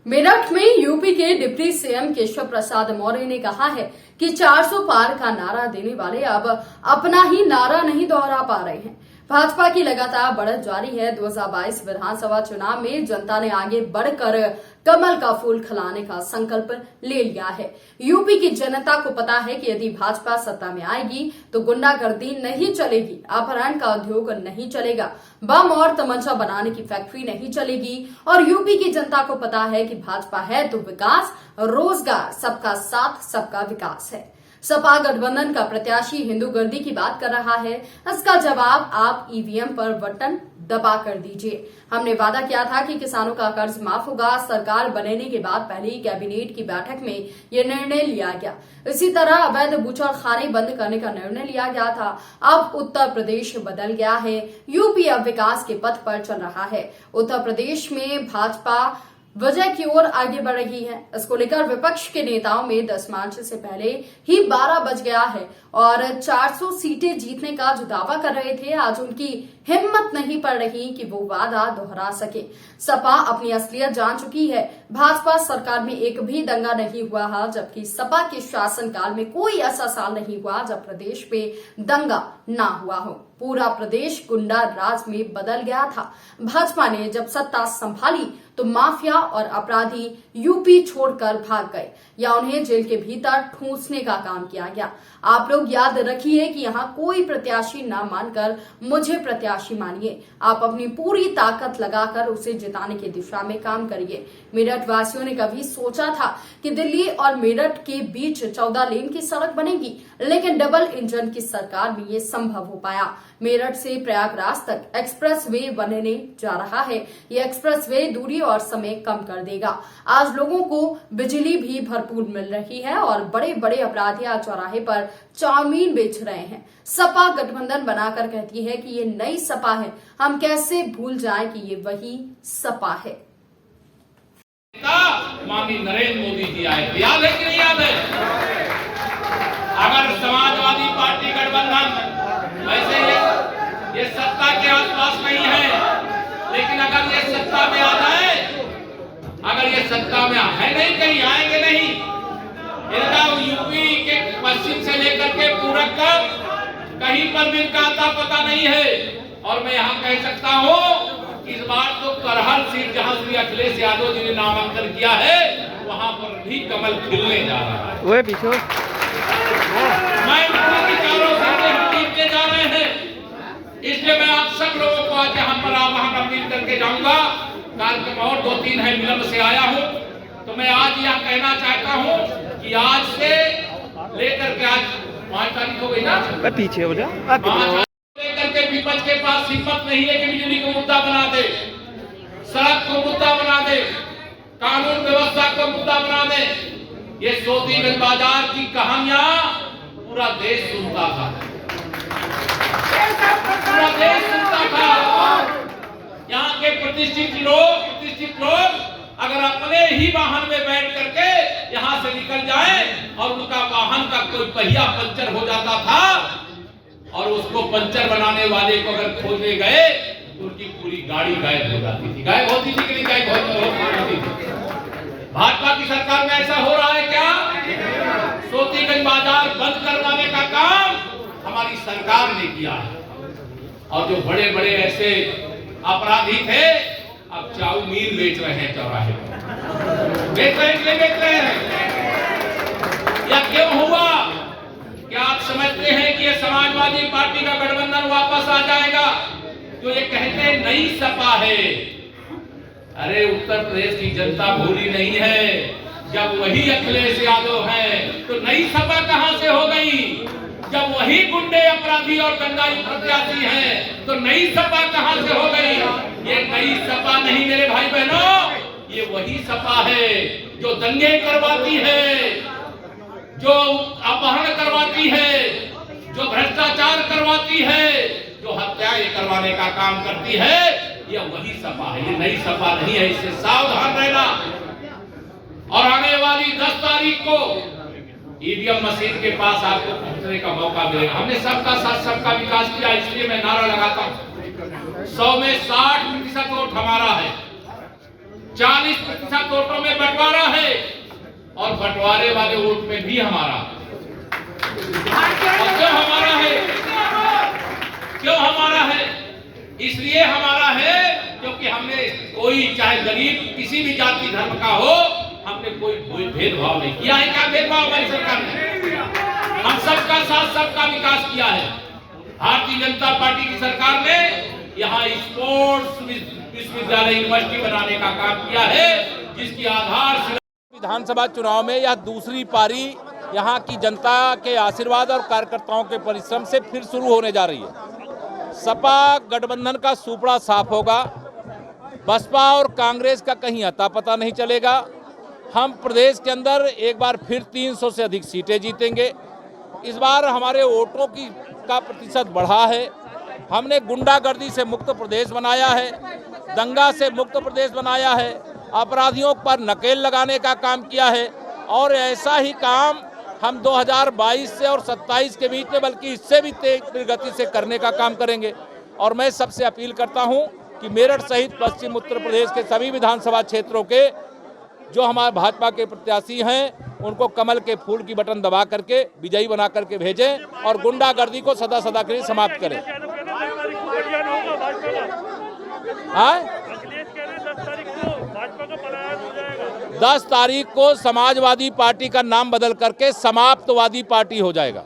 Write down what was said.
मेरठ में यूपी के deputy CM Keshav Prasad Maurya ने कहा है कि 400 पार का नारा देने वाले अब अपना ही नारा नहीं दोहरा पा रहे हैं। भाजपा की लगातार बढ़त जारी है। 2022 विधानसभा चुनाव में जनता ने आगे बढ़कर कमल का फूल खिलाने का संकल्प ले लिया है। यूपी की जनता को पता है कि यदि भाजपा सत्ता में आएगी तो गुंडागर्दी नहीं चलेगी, अपहरण का उद्योग नहीं चलेगा, बम और तमंचा बनाने की फैक्ट्री नहीं चलेगी। और यूपी की जनता को पता है कि भाजपा है तो विकास, रोजगार, सबका साथ, सबका विकास है। सपा गठबंधन का प्रत्याशी हिंदूगर्दी की बात कर रहा है, इसका जवाब आप ईवीएम पर बटन दबा कर दीजिए। हमने वादा किया था कि किसानों का कर्ज माफ होगा। सरकार बनने के बाद पहली कैबिनेट की बैठक में यह निर्णय लिया गया। इसी तरह अवैध बूचड़खाने बंद करने का निर्णय लिया गया था। अब उत्तर प्रदेश बदल गया है। यूपी अब विकास के पथ पर चल रहा है। उत्तर प्रदेश में भाजपा विजय की ओर आगे बढ़ रही है। इसको लेकर विपक्ष के नेताओं में 10 मार्च से पहले ही 12 बज गया है और 400 सीटें जीतने का जो दावा कर रहे थे, आज उनकी हिम्मत नहीं पड़ रही कि वो वादा दोहरा सके। सपा अपनी असलियत जान चुकी है। भाजपा सरकार में एक भी दंगा नहीं हुआ है, जबकि सपा के शासनकाल में कोई ऐसा साल नहीं हुआ जब प्रदेश पे दंगा ना हुआ हो। पूरा प्रदेश गुंडा राज में बदल गया था। भाजपा ने जब सत्ता संभाली तो माफिया और अपराधी यूपी छोड़कर भाग गए या उन्हें जेल के भीतर ठूंसने का काम किया गया। आप लोग याद रखिए कि यहाँ कोई प्रत्याशी ना मानकर मुझे प्रत्याशी मानिए। आप अपनी पूरी ताकत लगाकर उसे जिताने की दिशा में काम करिए। मेरठ वासियों ने कभी सोचा था कि दिल्ली और मेरठ के बीच 14 लेन की सड़क बनेगी, लेकिन डबल इंजन की सरकार में ये संभव हो पाया। मेरठ से प्रयागराज तक एक्सप्रेस वे बनने जा रहा है। ये एक्सप्रेस वे दूरी और समय कम कर देगा। आज लोगों को बिजली भी भरपूर मिल रही है और बड़े बड़े अपराधी आज चौराहे पर चाउमीन बेच रहे हैं। सपा गठबंधन बनाकर कहती है कि ये नई सपा है। हम कैसे भूल जाएं कि ये वही सपा है। माननीय नरेंद्र मोदी जी आए, याद है कि नहीं याद है? अगर समाजवादी पार्टी गठबंधन वैसे ये सत्ता के आसपास नहीं है, लेकिन अगर ये सत्ता में आ जाए, अगर ये सत्ता में है नहीं, कहीं आएंगे नहीं। इनका यूपी के पश्चिम से लेकर के पूरब तक कहीं पर भी इनका आता पता नहीं है। और मैं यहाँ कह सकता हूँ इस बार तो करहल सीट जहाँ श्री अखिलेश यादव जी ने नामांकन किया है, वहाँ पर भी कमल खिलने जा रहा है। वो पीछे मैं की चारों सीटें हम जीतने जा रहे हैं। इसलिए मैं आप सब लोगों को आज यहाँ पर आह्वान अपील करके जाऊंगा। कार्यक्रम और 2-3 है, विलंब से आया हूँ, तो मैं आज यह कहना चाहता हूँ कि आज से लेकर के आज 5 तारीख हो गई ना, पीछे हो जा लेकर के विपक्ष के पास हिम्मत नहीं है कि बिजली को मुद्दा बना दे, सड़क को मुद्दा बना दे, कानून व्यवस्था को मुद्दा बना दे। ये सोतीगंज बाजार की कहानियां पूरा देश सुनता था, पूरा देश सुनता था। यहाँ के प्रतिष्ठित लोग अगर अपने ही वाहन में बैठ करके यहाँ से निकल जाए और उनका वाहन का कोई पहिया पंचर हो जाता था और उसको पंचर बनाने वाले को अगर खोजने गए तो उनकी पूरी गाड़ी गायब हो जाती थी। गायब होती थी कि नहीं गायब होती थी? भाजपा की सरकार में ऐसा हो रहा है क्या? सोतीगंज बाजार बंद करवाने का काम हमारी सरकार ने किया है। और जो बड़े बड़े ऐसे अपराधी थे अब चाउमीन बेच रहे हैं चौराहे पर। बेच रहे हैं या क्यों हुआ? क्या आप समझते हैं कि ये समाजवादी पार्टी का गठबंधन वापस आ जाएगा? जो ये कहते हैं नई सपा है, अरे उत्तर प्रदेश की जनता भूली नहीं है। जब वही अखिलेश यादव है तो नई सपा कहां से हो गई? जब वही गुंडे, अपराधी और दंगाई प्रत्याशी हैं तो नई सपा कहां से हो गई? ये नई सपा नहीं मेरे भाई बहनों, ये वही सपा है जो दंगे करवाती है, जो अपहरण करवाती है, जो भ्रष्टाचार करवाती है, जो हत्याएं करवाने का काम करती है। ये वही सपा है, ये नई सपा नहीं है। इससे सावधान रहना। और आने वाली 10 तारीख को ईवीएम मशीन के पास आपको पहुंचने का मौका मिलेगा। हमने सबका साथ सबका विकास किया, इसलिए मैं नारा लगाता हूं 100 में 60% वोट हमारा है। 40% वोटों में बंटवारा है और बंटवारे वाले वोट में भी हमारा। और क्यों हमारा है? क्यों हमारा है? इसलिए हमारा है क्योंकि हमने कोई, चाहे गरीब किसी भी जाति धर्म का हो, हमने कोई भेदभाव नहीं किया है। क्या भेदभाव हमारी सरकार ने? हम सबका साथ सबका विकास किया है। भारतीय जनता पार्टी की सरकार ने यहाँ स्पोर्ट्स विश्वविद्यालय यूनिवर्सिटी बनाने का काम किया है, जिसकी आधारशिला। विधानसभा चुनाव में यह दूसरी पारी यहाँ की जनता के आशीर्वाद और कार्यकर्ताओं के परिश्रम से फिर शुरू होने जा रही है। सपा गठबंधन का सुपड़ा साफ होगा, बसपा और कांग्रेस का कहीं अता पता नहीं चलेगा। हम प्रदेश के अंदर एक बार फिर 300 से अधिक सीटें जीतेंगे। इस बार हमारे वोटों का प्रतिशत बढ़ा है। हमने गुंडागर्दी से मुक्त प्रदेश बनाया है, दंगा से मुक्त प्रदेश बनाया है, अपराधियों पर नकेल लगाने का काम किया है और ऐसा ही काम हम 2022 से और 27 के बीच में, बल्कि इससे भी तेज गति से करने का काम करेंगे। और मैं सबसे अपील करता हूं कि मेरठ सहित पश्चिम उत्तर प्रदेश के सभी विधानसभा क्षेत्रों के जो हमारे भाजपा के प्रत्याशी हैं, उनको कमल के फूल की बटन दबा करके विजयी बना करके भेजें और गुंडागर्दी को सदा सदा के लिए समाप्त करें। 10 तारीख को समाजवादी पार्टी का नाम बदल करके समाप्तवादी पार्टी हो जाएगा।